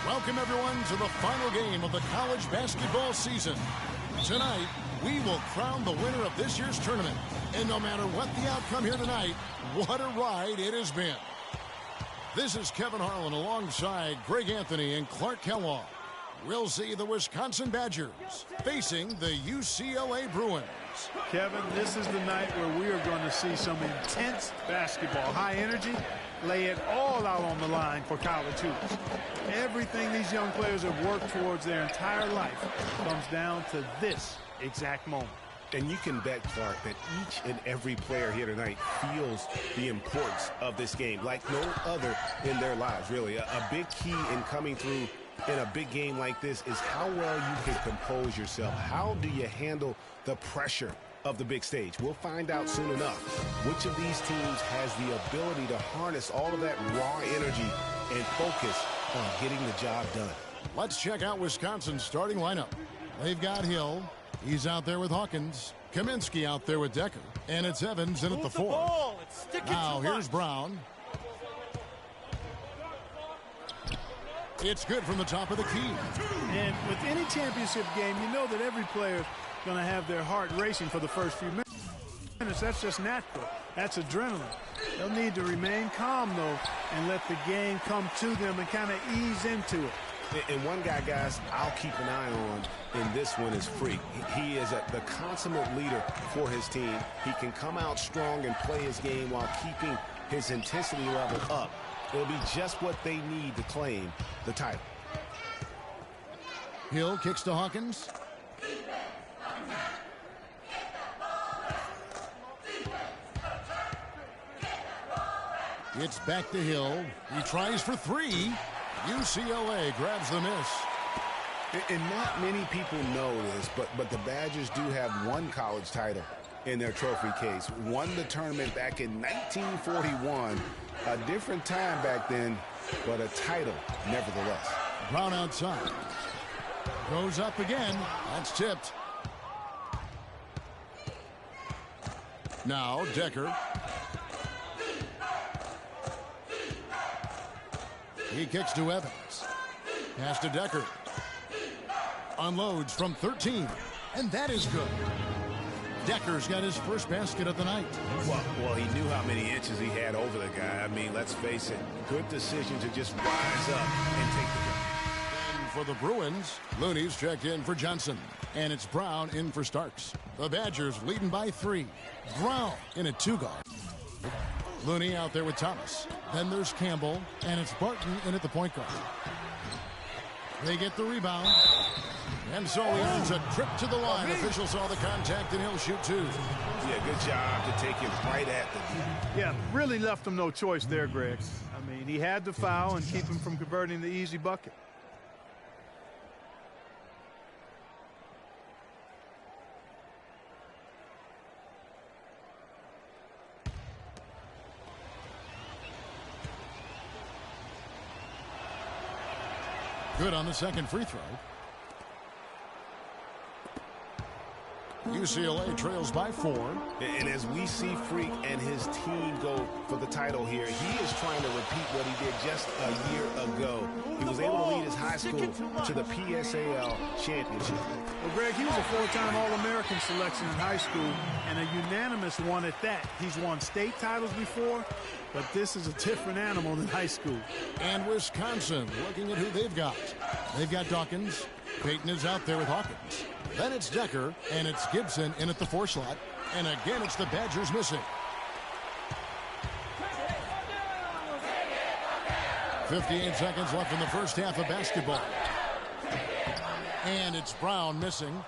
Welcome, everyone, to the final game of the college basketball season. Tonight, we will crown the winner of this year's tournament. And no matter what the outcome here tonight, what a ride it has been. This is Kevin Harlan alongside Greg Anthony and Clark Kellogg. We'll see the Wisconsin Badgers facing the UCLA Bruins. Kevin, this is the night where we are going to see some intense basketball. High energy, lay it all out on the line for college hoops. Everything these young players have worked towards their entire life comes down to this exact moment. And you can bet, Clark, that each and every player here tonight feels the importance of this game like no other in their lives, really. A big key in coming through in a big game like this is how well you can compose yourself. How do you handle the pressure of the big stage? We'll find out soon enough which of these teams has the ability to harness all of that raw energy and focus on getting the job done. Let's check out Wisconsin's starting lineup. They've got Hill. He's out there with Hawkins. Kaminsky out there with Decker. And it's Evans in at the 4. Now here's Brown. It's good from the top of the key. And with any championship game, you know that every player is going to have their heart racing for the first few minutes. That's just natural. That's adrenaline. They'll need to remain calm, though, and let the game come to them and kind of ease into it. And one guy, guys, I'll keep an eye on in this one is Freak. He is the consummate leader for his team. He can come out strong and play his game while keeping his intensity level up. It'll be just what they need to claim the title. Hill kicks to Hawkins. It's back to Hill. He tries for 3. UCLA grabs the miss. And not many people know this, but the Badgers do have one college title in their trophy case. Won the tournament back in 1941. A different time back then, but a title nevertheless. Brown outside. Goes up again. That's tipped. Now Decker. He kicks to Evans. Pass to Decker. Unloads from 13. And that is good. Decker's got his first basket of the night. Well, he knew how many inches he had over the guy. I mean, let's face it, good decision to just rise up and take the game. And for the Bruins, Looney's checked in for Johnson. And it's Brown in for Starks. The Badgers leading by 3. Brown in a 2-guard. Looney out there with Thomas. Then there's Campbell, and it's Barton in at the point guard. They get the rebound. And so he earns a trip to the line. Official saw the contact, and he'll shoot 2. Yeah, good job to take it right at the... Yeah, really left him no choice there, Greg. I mean, he had to foul and keep him from converting the easy bucket. Good on the second free throw. UCLA trails by 4. And as we see Freak and his team go for the title here, he is trying to repeat what he did just a year ago. He was able to lead his high school to the PSAL championship. Well, Greg, he was a 4-time All-American selection in high school and a unanimous one at that. He's won state titles before, but this is a different animal than high school. And Wisconsin, looking at who they've got. They've got Dawkins. Peyton is out there with Hawkins. Then it's Decker, and it's Gibson in at the 4 slot. And again, it's the Badgers missing. 58 seconds left in the first half of basketball. And it's Brown missing.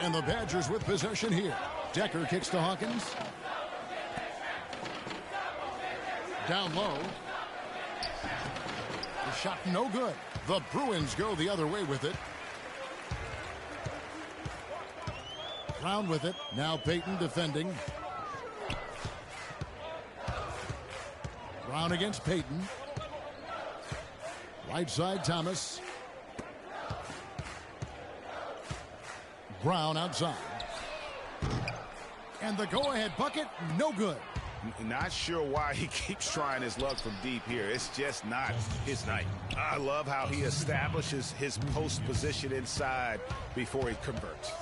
And the Badgers with possession here. Decker kicks to Hawkins. Down low. The shot no good. The Bruins go the other way with it. Brown with it. Now Peyton defending. Brown against Peyton. Right side Thomas. Brown outside. And the go-ahead bucket, no good. Not sure why he keeps trying his luck from deep here. It's just not his night. I love how he establishes his post position inside before he converts.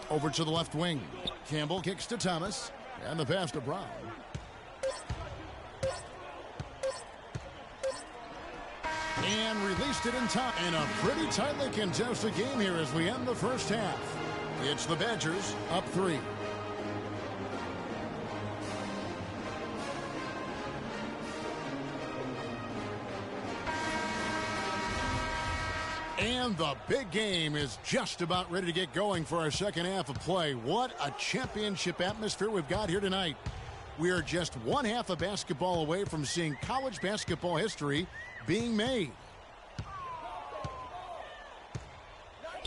Over to the left wing. Campbell kicks to Thomas. And the pass to Brown. And released it in time. In a pretty tightly contested game here as we end the first half. It's the Badgers up 3. And the big game is just about ready to get going for our second half of play. What a championship atmosphere we've got here tonight. We are just one half of basketball away from seeing college basketball history being made.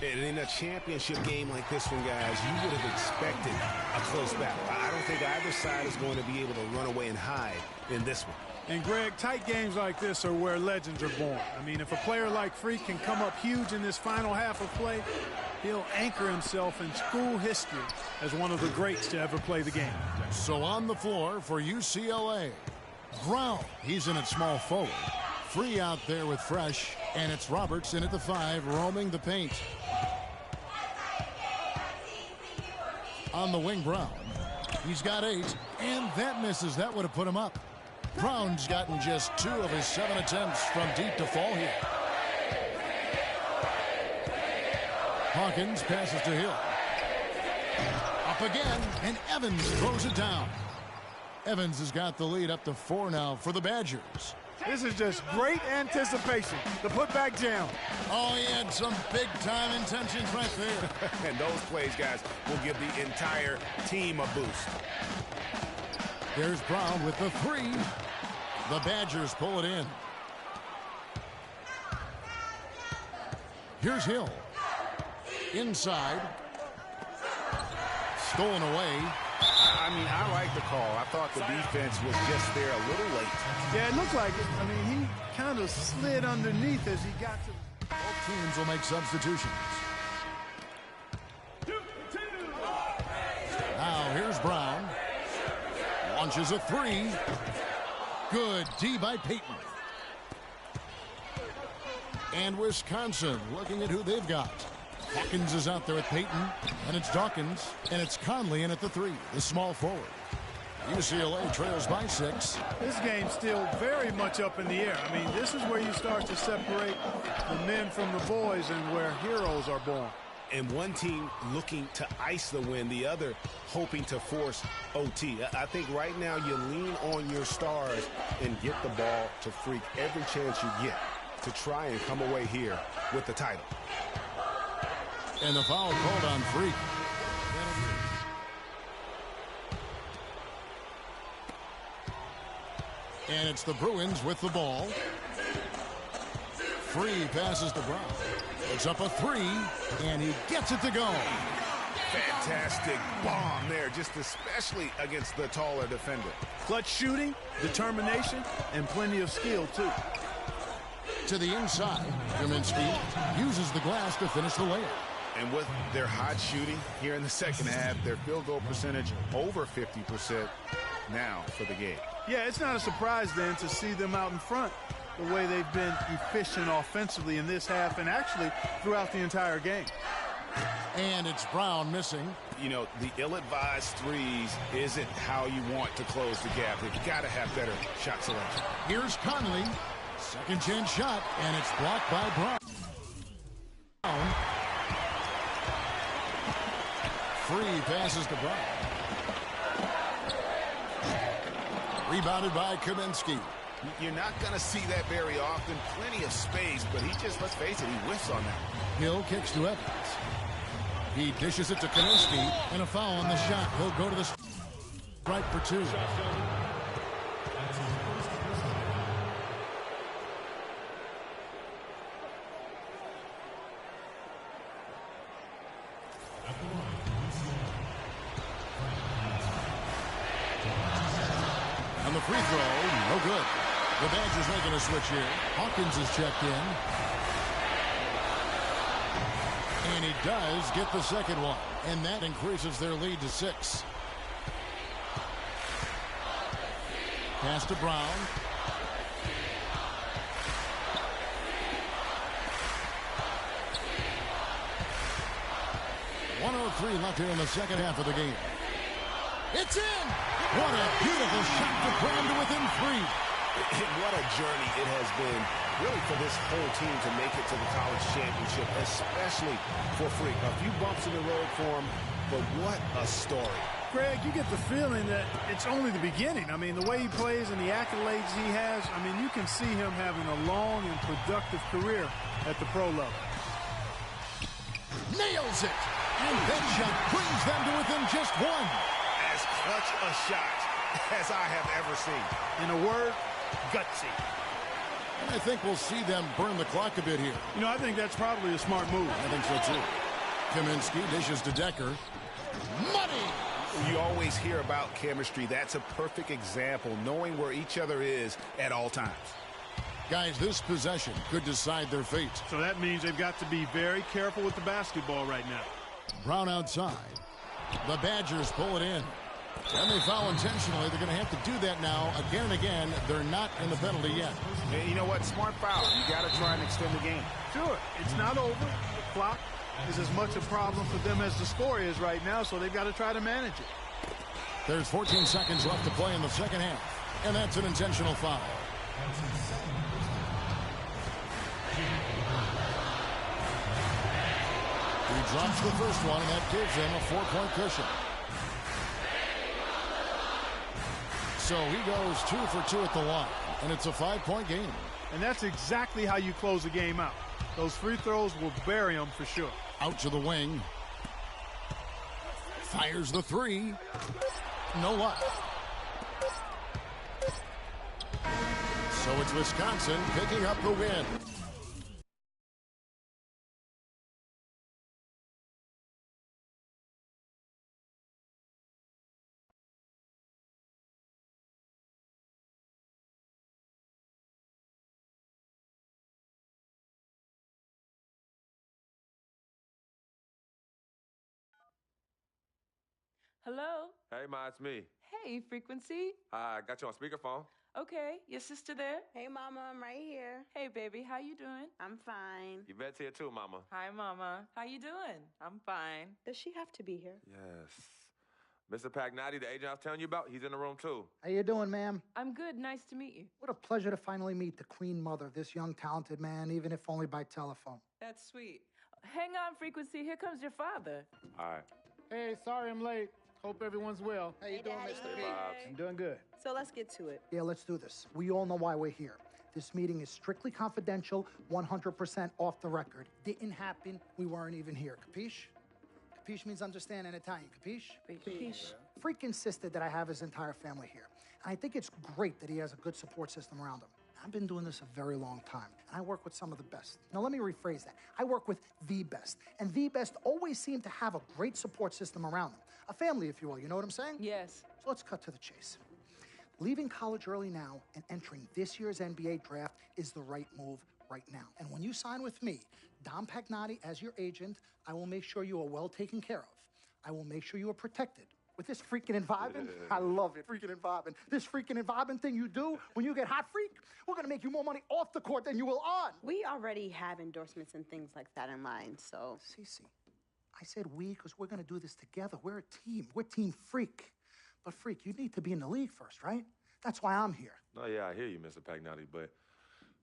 And in a championship game like this one, guys, you would have expected a close battle. I don't think either side is going to be able to run away and hide in this one. And, Greg, tight games like this are where legends are born. I mean, if a player like Freak can come up huge in this final half of play, he'll anchor himself in school history as one of the greats to ever play the game. So on the floor for UCLA, Brown, he's in at small forward. Free out there with Fresh, and it's Roberts in at the 5, roaming the paint. On the wing, Brown. He's got 8, and that misses. That would have put him up. Brown's gotten just 2 of his 7 attempts from deep to fall here. Hawkins passes to Hill. Up again, and Evans throws it down. Evans has got the lead up to 4 now for the Badgers. This is just great anticipation. The putback jam. Oh, he had some big-time intentions right there. And those plays, guys, will give the entire team a boost. There's Brown with the 3. The Badgers pull it in. Here's Hill. Inside. Stolen away. I mean, I like the call. I thought the defense was just there a little late. Yeah, it looked like it. I mean, he kind of slid underneath as he got to. Both teams will make substitutions. Now here's Brown. Launches a 3. Good D by Payton. And Wisconsin looking at who they've got. Hawkins is out there with Payton, and it's Dawkins, and it's Conley in at the 3, the small forward. UCLA trails by 6. This game's still very much up in the air. I mean, this is where you start to separate the men from the boys and where heroes are born. And one team looking to ice the win, the other hoping to force OT. I think right now you lean on your stars and get the ball to Freak every chance you get to try and come away here with the title. And the foul called on Freak. And it's the Bruins with the ball. Free passes to Brown. It's up a 3, and he gets it to go. Fantastic bomb there, just especially against the taller defender. Clutch shooting, determination, and plenty of skill, too. To the inside, Kaminsky uses the glass to finish the layup. And with their hot shooting here in the second half, their field goal percentage over 50% now for the game. Yeah, it's not a surprise then to see them out in front the way they've been efficient offensively in this half and actually throughout the entire game. And it's Brown missing. You know, the ill-advised threes isn't how you want to close the gap. They've got to have better shot selection. Here's Conley. Second chance shot, and it's blocked by Brown. Free passes to Brown. Rebounded by Kaminsky. You're not going to see that very often. Plenty of space, but he just, let's face it, he whiffs on that. Hill kicks to Evans. He dishes it to Kaminsky, and a foul on the shot. He'll go to the strike for 2. And the free throw, no good. The Badgers making a switch here. Hawkins is checked in. And he does get the second one. And that increases their lead to 6. Pass to Brown. .103 left here in the second half of the game. It's in! What a beautiful shot to bring him to within 3. And what a journey it has been, really, for this whole team to make it to the college championship, especially for Freak. A few bumps in the road for him, but what a story. Greg, you get the feeling that it's only the beginning. I mean, the way he plays and the accolades he has, I mean, you can see him having a long and productive career at the pro level. Nails it! And that shot brings them to within just 1. As clutch a shot as I have ever seen. In a word, gutsy. And I think we'll see them burn the clock a bit here. You know, I think that's probably a smart move. I think so, too. Kaminsky dishes to Decker. Money! You always hear about chemistry. That's a perfect example, knowing where each other is at all times. Guys, this possession could decide their fate. So that means they've got to be very careful with the basketball right now. Brown outside. The Badgers pull it in. And they foul intentionally. They're going to have to do that now again and again. They're not in the penalty yet. And you know what? Smart foul. You got to try and extend the game. Sure, it's not over. The clock is as much a problem for them as the score is right now, so they've got to try to manage it. There's 14 seconds left to play in the second half. And that's an intentional foul. He drops the first one, and that gives him a 4-point cushion. So he goes 2 for 2 at the line, and it's a 5-point game. And that's exactly how you close the game out. Those free throws will bury them for sure. Out to the wing. Fires the 3. No luck. So it's Wisconsin picking up the win. Hello? Hey, Ma, it's me. Hey, Frequency. Hi, got you on speakerphone. Okay, your sister there? Hey, Mama, I'm right here. Hey, baby, how you doing? I'm fine. Yvette's here too, Mama. Hi, Mama. How you doing? I'm fine. Does she have to be here? Yes. Mr. Pagnotti, the agent I was telling you about, he's in the room too. How you doing, ma'am? I'm good. Nice to meet you. What a pleasure to finally meet the queen mother of this young, talented man, even if only by telephone. That's sweet. Hang on, Frequency. Here comes your father. All right. Hey, sorry I'm late. Hope everyone's well. How you doing, Daddy. Mr. Hey, Bobs. I'm doing good. So let's get to it. Yeah, let's do this. We all know why we're here. This meeting is strictly confidential, 100% off the record. Didn't happen. We weren't even here. Capiche? Capiche means understand in Italian. Capiche? Capiche. Freak insisted that I have his entire family here. And I think it's great that he has a good support system around him. I've been doing this a very long time, and I work with some of the best. Now, let me rephrase that. I work with the best, and the best always seem to have a great support system around them. A family, if you will. You know what I'm saying? Yes. So let's cut to the chase. Leaving college early now and entering this year's NBA draft is the right move right now. And when you sign with me, Dom Pagnotti, as your agent, I will make sure you are well taken care of. I will make sure you are protected. With this freaking and vibing, I love it, freaking and vibing. This freaking and vibing thing you do when you get hot, freak, we're gonna make you more money off the court than you will on. We already have endorsements and things like that in line, so. Cece, I said we because we're gonna do this together. We're a team. We're Team Freak. But Freak, you need to be in the league first, right? That's why I'm here. No, yeah, I hear you, Mr. Pagnotti, but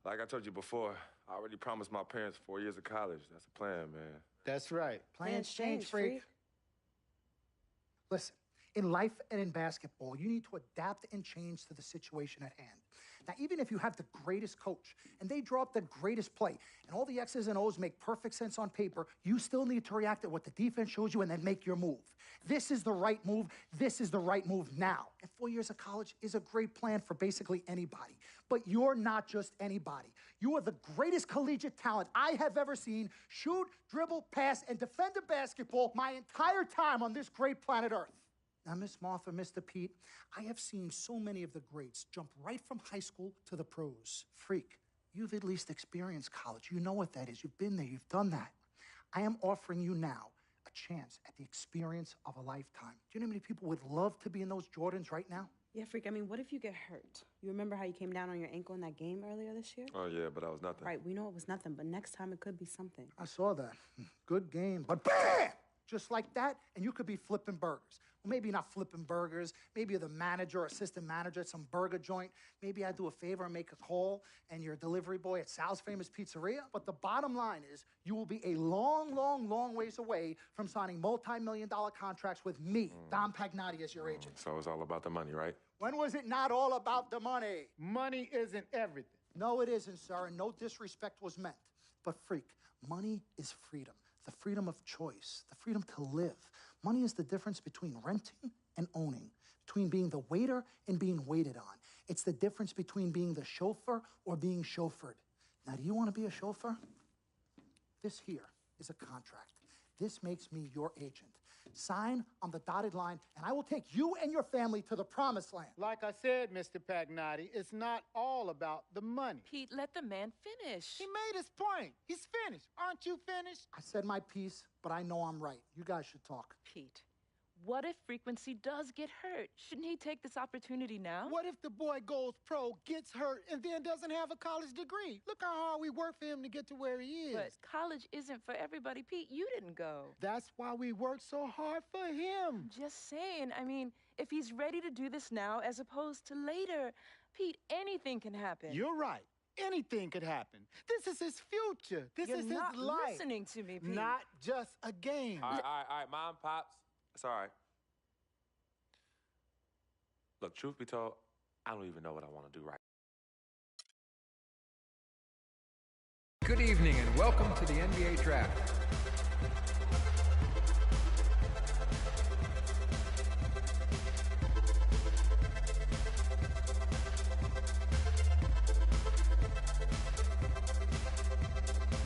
like I told you before, I already promised my parents 4 years of college. That's the plan, man. That's right. Plans change, Freak. Listen, in life and in basketball, you need to adapt and change to the situation at hand. Now, even if you have the greatest coach and they draw up the greatest play and all the X's and O's make perfect sense on paper, you still need to react to what the defense shows you and then make your move. This is the right move. This is the right move now. And 4 years of college is a great plan for basically anybody. But you're not just anybody. You are the greatest collegiate talent I have ever seen shoot, dribble, pass, and defend a basketball my entire time on this great planet Earth. Now, Miss Martha, Mr. Pete, I have seen so many of the greats jump right from high school to the pros. Freak, you've at least experienced college. You know what that is. You've been there. You've done that. I am offering you now a chance at the experience of a lifetime. Do you know how many people would love to be in those Jordans right now? Yeah, Freak, I mean, what if you get hurt? You remember how you came down on your ankle in that game earlier this year? Oh, yeah, but that was nothing. Right, we know it was nothing, but next time it could be something. I saw that. Good game, but bam! Just like that, and you could be flipping burgers. Well, maybe not flipping burgers. Maybe you're the manager or assistant manager at some burger joint. Maybe I do a favor and make a call, and you're a delivery boy at Sal's Famous Pizzeria. But the bottom line is, you will be a long, long, long ways away from signing multi-million-dollar contracts with me, Dom Pagnotti, as your agent. So it's all about the money, right? When was it not all about the money? Money isn't everything. No, it isn't, sir, and no disrespect was meant. But, Freak, money is freedom. The freedom of choice, the freedom to live. Money is the difference between renting and owning, between being the waiter and being waited on. It's the difference between being the chauffeur or being chauffeured. Now, do you want to be a chauffeur? This here is a contract. This makes me your agent. Sign on the dotted line, and I will take you and your family to the promised land. Like I said, Mr. Pagnotti, it's not all about the money. Pete, let the man finish. He made his point. He's finished. Aren't you finished? I said my piece, but I know I'm right. You guys should talk. Pete, what if Frequency does get hurt? Shouldn't he take this opportunity now? What if the boy goes pro, gets hurt, and then doesn't have a college degree? Look how hard we work for him to get to where he is. But college isn't for everybody, Pete. You didn't go. That's why we work so hard for him. Just saying. I mean, if he's ready to do this now as opposed to later, Pete, anything can happen. You're right. Anything could happen. This is his future. This You're is not his life. listening to me, Pete. Not just a game. All right, Mom, Pops. It's all right. Look, truth be told, I don't even know what I want to do right. Good evening and welcome to the NBA Draft.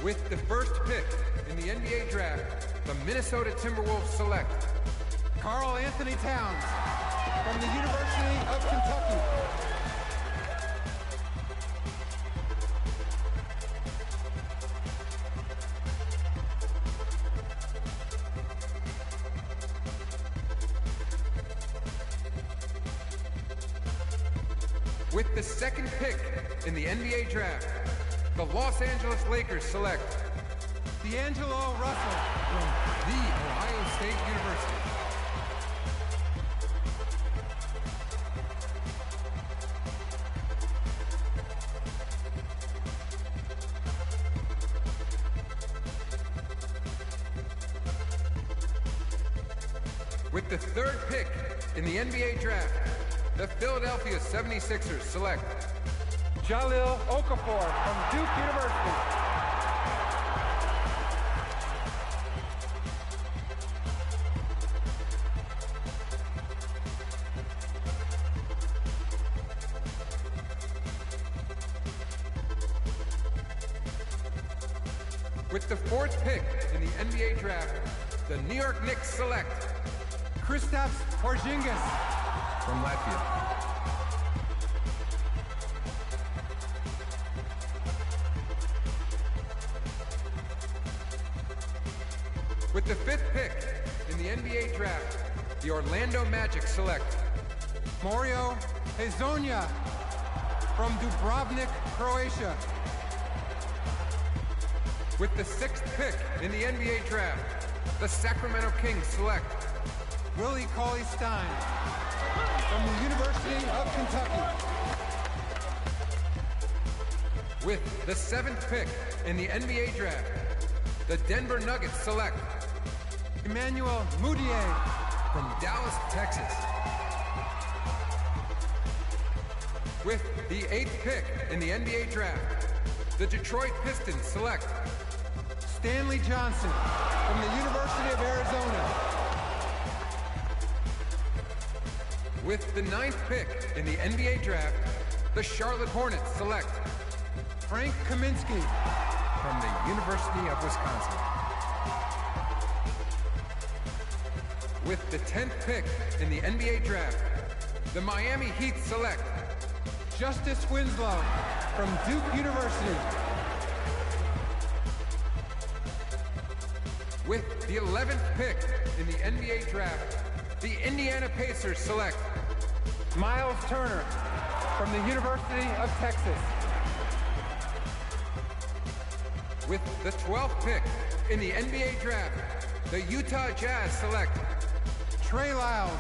With the first pick in the NBA Draft, the Minnesota Timberwolves select Karl Anthony Towns from the University of Kentucky. With the second pick in the NBA Draft, the Los Angeles Lakers select D'Angelo Russell from The Ohio State University. With the third pick in the NBA Draft, the Philadelphia 76ers select Jahlil Okafor from Duke University. With the fourth pick in the NBA Draft, the New York Knicks select Kristaps Porzingis from Latvia. With the fifth pick in the NBA Draft, the Orlando Magic select Mario Hezonja from Dubrovnik, Croatia. With the sixth pick in the NBA Draft, the Sacramento Kings select Willie Cauley-Stein from the University of Kentucky. With the seventh pick in the NBA Draft, the Denver Nuggets select Emmanuel Mudiay from Dallas, Texas. With the eighth pick in the NBA Draft, the Detroit Pistons select Stanley Johnson from the University of Arizona. With the ninth pick in the NBA Draft, the Charlotte Hornets select Frank Kaminsky from the University of Wisconsin. With the 10th pick in the NBA Draft, the Miami Heat select Justice Winslow from Duke University. With the 11th pick in the NBA Draft, the Indiana Pacers select Miles Turner from the University of Texas. With the 12th pick in the NBA draft, the Utah Jazz select Trey Lyles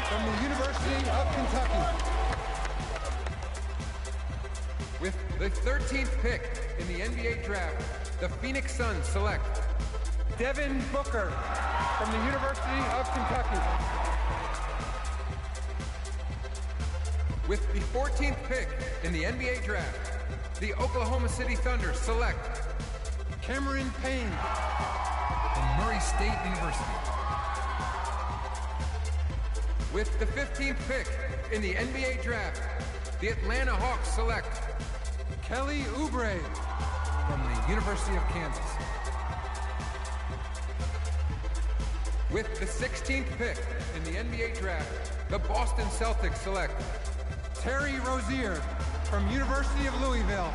from the University of Kentucky. With the 13th pick in the NBA draft, the Phoenix Suns select Devin Booker from the University of Kentucky. With the 14th pick in the NBA draft, the Oklahoma City Thunder select Cameron Payne from Murray State University. With the 15th pick in the NBA draft, the Atlanta Hawks select Kelly Oubre from the University of Kansas. With the 16th pick in the NBA draft, the Boston Celtics select Terry Rozier from University of Louisville.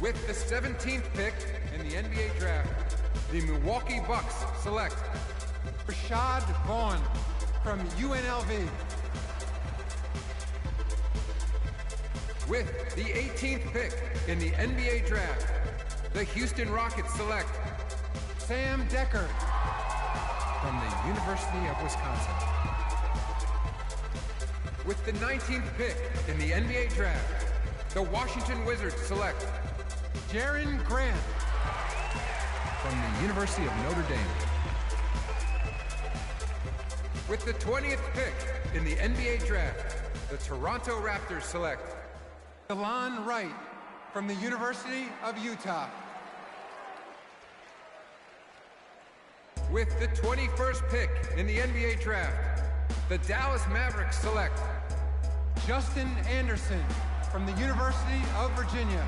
With the 17th pick in the NBA draft, the Milwaukee Bucks select Rashad Vaughn from UNLV. With the 18th pick in the NBA draft, the Houston Rockets select Sam Decker from the University of Wisconsin. With the 19th pick in the NBA draft, the Washington Wizards select Jaren Grant from the University of Notre Dame. With the 20th pick in the NBA draft, the Toronto Raptors select Delon Wright from the University of Utah. With the 21st pick in the NBA draft, the Dallas Mavericks select Justin Anderson from the University of Virginia.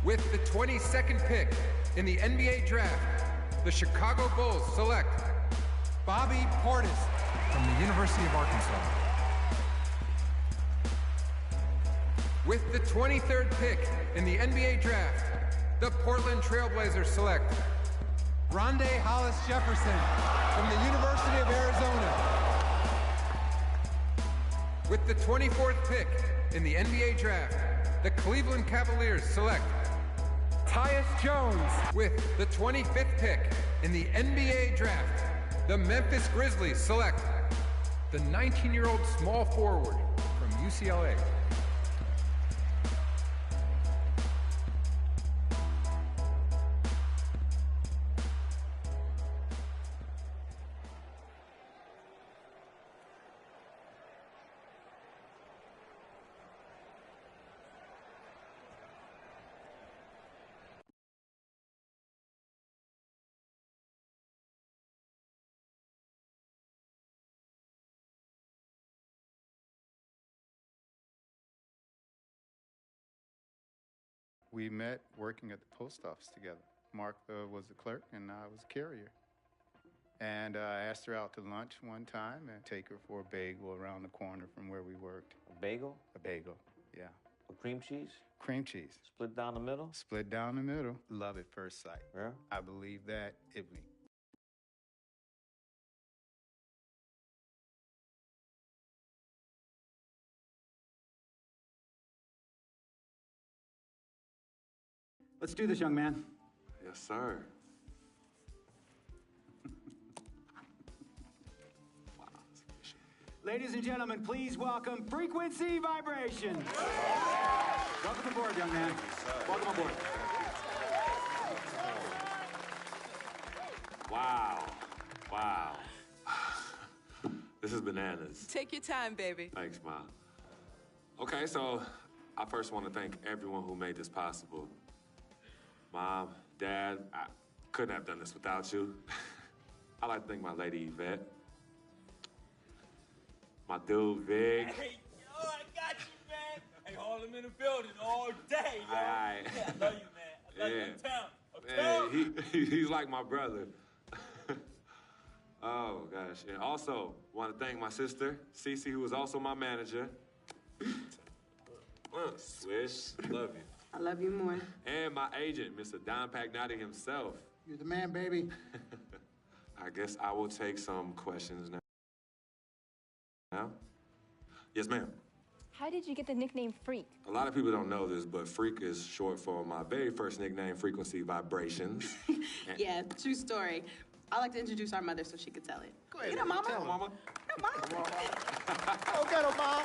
With the 22nd pick in the NBA draft, the Chicago Bulls select Bobby Portis from the University of Arkansas. With the 23rd pick in the NBA draft, the Portland Trailblazers select Rondae Hollis Jefferson from the University of Arizona. With the 24th pick in the NBA draft, the Cleveland Cavaliers select Tyus Jones. With the 25th pick in the NBA draft, the Memphis Grizzlies select the 19-year-old small forward from UCLA. We met working at the post office together. Martha was the clerk and I was a carrier. And I asked her out to lunch one time and take her for a bagel around the corner from where we worked. A bagel? A bagel, yeah. With cream cheese? Cream cheese. Split down the middle? Split down the middle. Love at first sight. Yeah? I believe that if we Let's do this, young man. Yes, sir. Ladies and gentlemen, please welcome Frequency Vibration. Welcome aboard, young man. Welcome aboard. Wow. Wow. This is bananas. Take your time, baby. Thanks, Mom. Okay, so I first want to thank everyone who made this possible. Mom, Dad, I couldn't have done this without you. I'd like to thank my lady Yvette. My dude, Vig. Hey, yo, I got you, man. Hey, Harlem in the building all day, yo. Aye. Yeah, I love you, man. I love you uptown. He's like my brother. Oh, gosh. And also, want to thank my sister, Cece, who is also my manager. Swish, love you. I love you more. And my agent, Mr. Don Pagnotti himself. You're the man, baby. I guess I will take some questions now. Yes, ma'am. How did you get the nickname Freak? A lot of people don't know this, but Freak is short for my very first nickname, Frequency Vibrations. Yeah, true story. I like to introduce our mother so she could tell it. Go ahead. You know, Mama. Tell her, Mama. No, Mama. Go get her, Mom.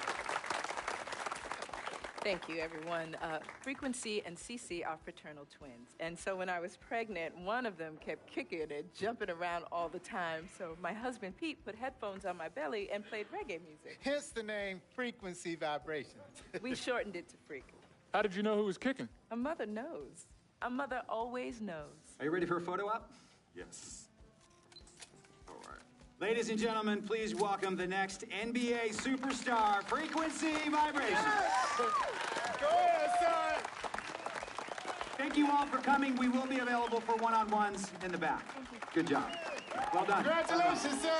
Thank you, everyone. Frequency and Cece are fraternal twins. And so when I was pregnant, one of them kept kicking and jumping around all the time. So my husband, Pete, put headphones on my belly and played reggae music. Hence the name Frequency Vibrations. We shortened it to Freak. How did you know who was kicking? A mother knows. A mother always knows. Are you ready for a photo op? Yes. All right. Ladies and gentlemen, please welcome the next NBA superstar, Frequency Vibrations. Go ahead, son. Thank you all for coming. We will be available for one-on-ones in the back. Good job. Well done. Congratulations, son.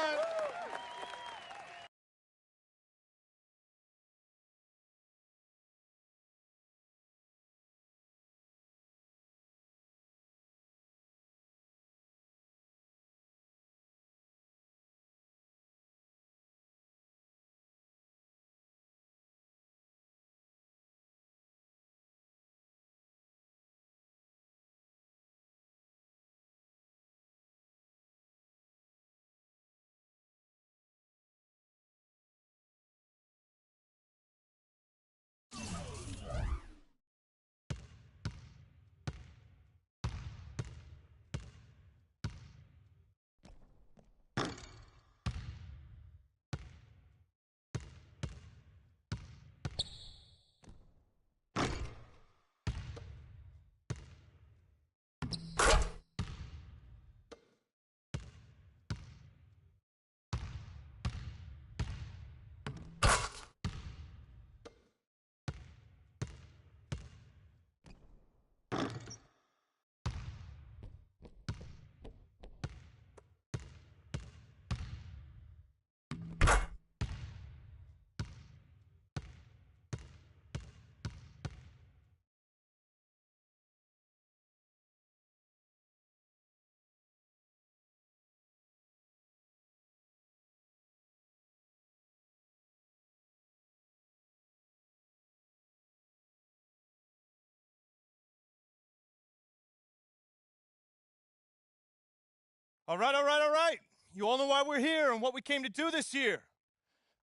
All right. You all know why we're here and what we came to do this year.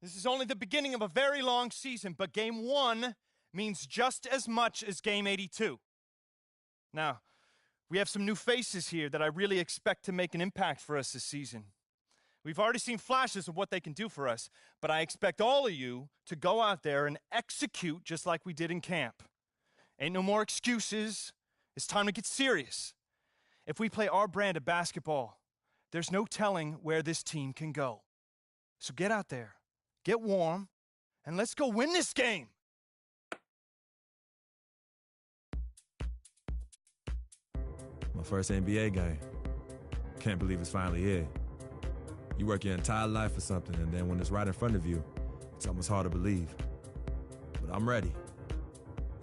This is only the beginning of a very long season, but Game 1 means just as much as Game 82. Now, we have some new faces here that I really expect to make an impact for us this season. We've already seen flashes of what they can do for us, but I expect all of you to go out there and execute just like we did in camp. Ain't no more excuses. It's time to get serious. If we play our brand of basketball, there's no telling where this team can go. So get out there, get warm, and let's go win this game. My first NBA game. Can't believe it's finally here. You work your entire life for something, and then when it's right in front of you, it's almost hard to believe. But I'm ready.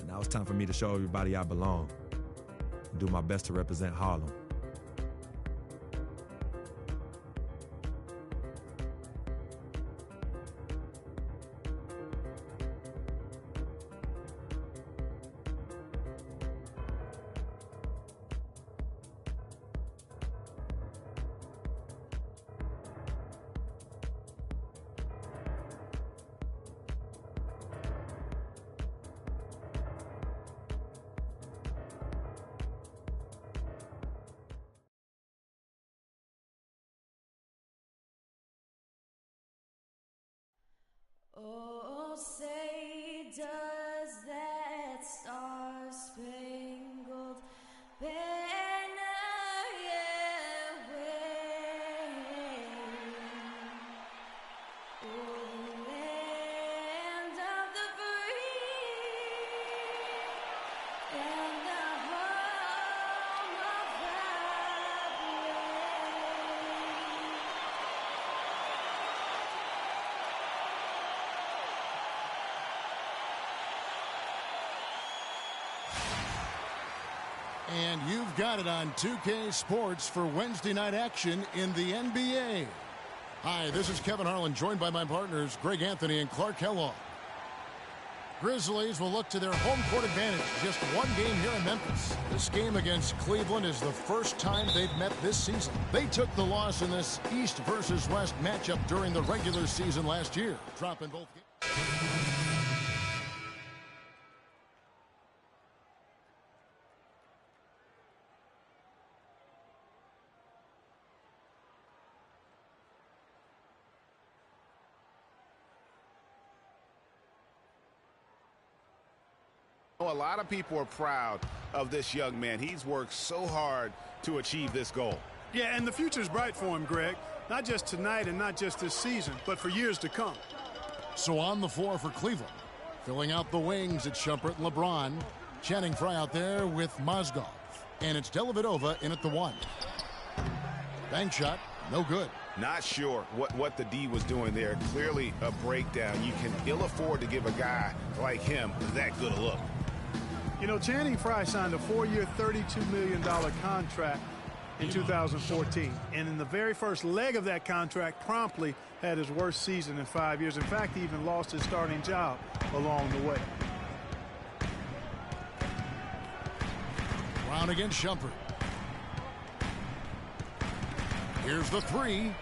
And now it's time for me to show everybody I belong and do my best to represent Harlem. Oh, say does that star-spangled banner yet wave o'er the land of the free and the home of the brave? And you've got it on 2K Sports for Wednesday night action in the NBA. Hi, this is Kevin Harlan, joined by my partners Greg Anthony and Clark Kellogg. Grizzlies will look to their home court advantage. Just one game here in Memphis. This game against Cleveland is the first time they've met this season. They took the loss in this East versus West matchup during the regular season last year, dropping both games. A lot of people are proud of this young man. He's worked so hard to achieve this goal. Yeah, and the future's bright for him, Greg. Not just tonight and not just this season, but for years to come. So on the floor for Cleveland, filling out the wings, it's Shumpert and LeBron. Channing Frye out there with Mozgov. And it's Dellavedova in at the 1. Bank shot, no good. Not sure what the D was doing there. Clearly a breakdown. You can ill afford to give a guy like him that good a look. You know, Channing Frye signed a 4-year, $32 million contract in 2014. And in the very first leg of that contract, promptly had his worst season in 5 years. In fact, he even lost his starting job along the way. Brown against Shumpert. Here's the 3.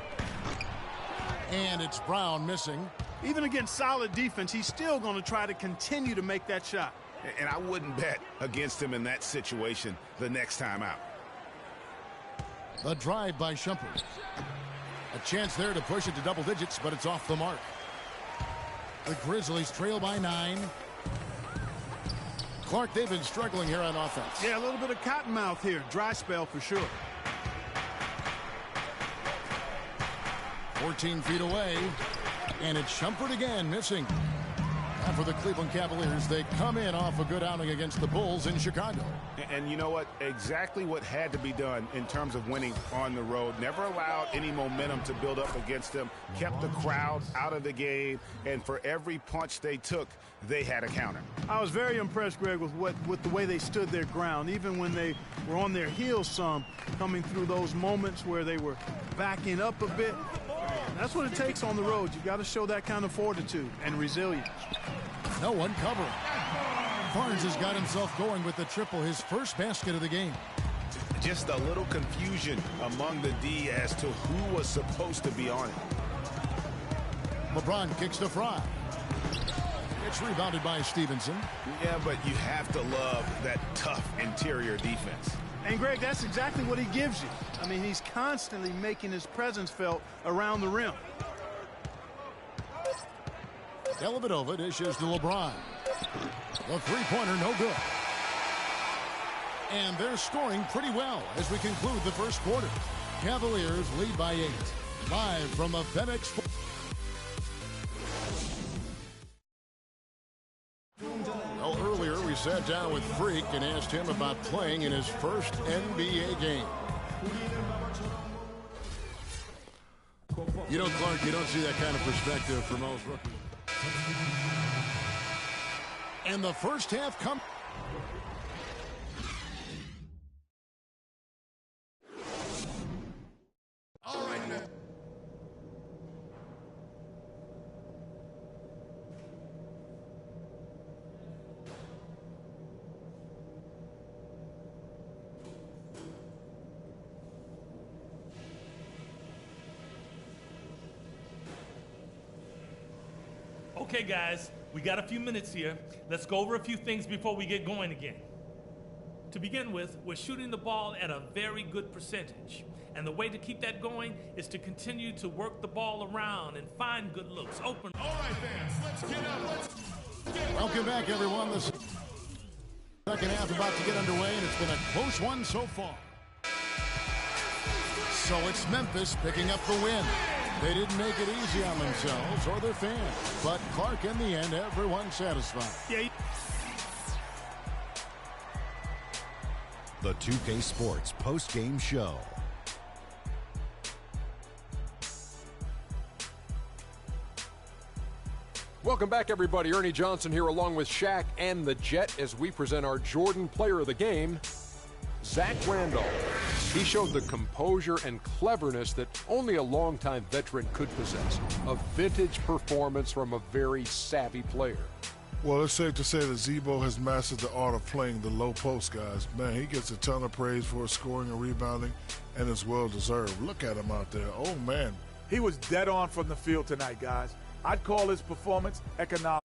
And it's Brown missing. Even against solid defense, he's still going to try to continue to make that shot. And I wouldn't bet against him in that situation the next time out. The drive by Shumpert. A chance there to push it to double digits, but it's off the mark. The Grizzlies trail by 9. Clark, they've been struggling here on offense. Yeah, a little bit of cottonmouth here. Dry spell for sure. 14 feet away. And it's Shumpert again, missing. And for the Cleveland Cavaliers, they come in off a good outing against the Bulls in Chicago. And you know what? Exactly what had to be done in terms of winning on the road. Never allowed any momentum to build up against them. Kept the crowd out of the game. And for every punch they took, they had a counter. I was very impressed, Greg, with the way they stood their ground, even when they were on their heels some, coming through those moments where they were backing up a bit. That's what it takes on the road. You've got to show that kind of fortitude and resilience. No one covering. Barnes has got himself going with the triple, his first basket of the game. Just a little confusion among the D as to who was supposed to be on it. LeBron kicks to Frye. It's rebounded by Stevenson. Yeah, but you have to love that tough interior defense. And, Greg, that's exactly what he gives you. I mean, he's constantly making his presence felt around the rim. Dellavedova dishes to LeBron. The three-pointer, no good. And they're scoring pretty well as we conclude the first quarter. Cavaliers lead by 8. Live from the FedEx. Well, earlier we sat down with Freak and asked him about playing in his first NBA game. You know, Clark, you don't see that kind of perspective from most rookies. And the first half comes. All right, now. Okay, guys, we got a few minutes here. Let's go over a few things before we get going again. To begin with, we're shooting the ball at a very good percentage. And the way to keep that going is to continue to work the ball around and find good looks. Open. All right, fans, let's get up. Welcome back, everyone. The second half about to get underway, and it's been a close one so far. So it's Memphis picking up the win. They didn't make it easy on themselves or their fans. But Clark, in the end, everyone's satisfied. Yeah. The 2K Sports post-game show. Welcome back, everybody. Ernie Johnson here along with Shaq and the Jet as we present our Jordan Player of the Game. Zach Randolph. He showed the composure and cleverness that only a longtime veteran could possess. A vintage performance from a very savvy player. Well, it's safe to say that Zebo has mastered the art of playing the low post, guys. Man, he gets a ton of praise for his scoring and rebounding, and it's well-deserved. Look at him out there. Oh, man. He was dead on from the field tonight, guys. I'd call his performance economic.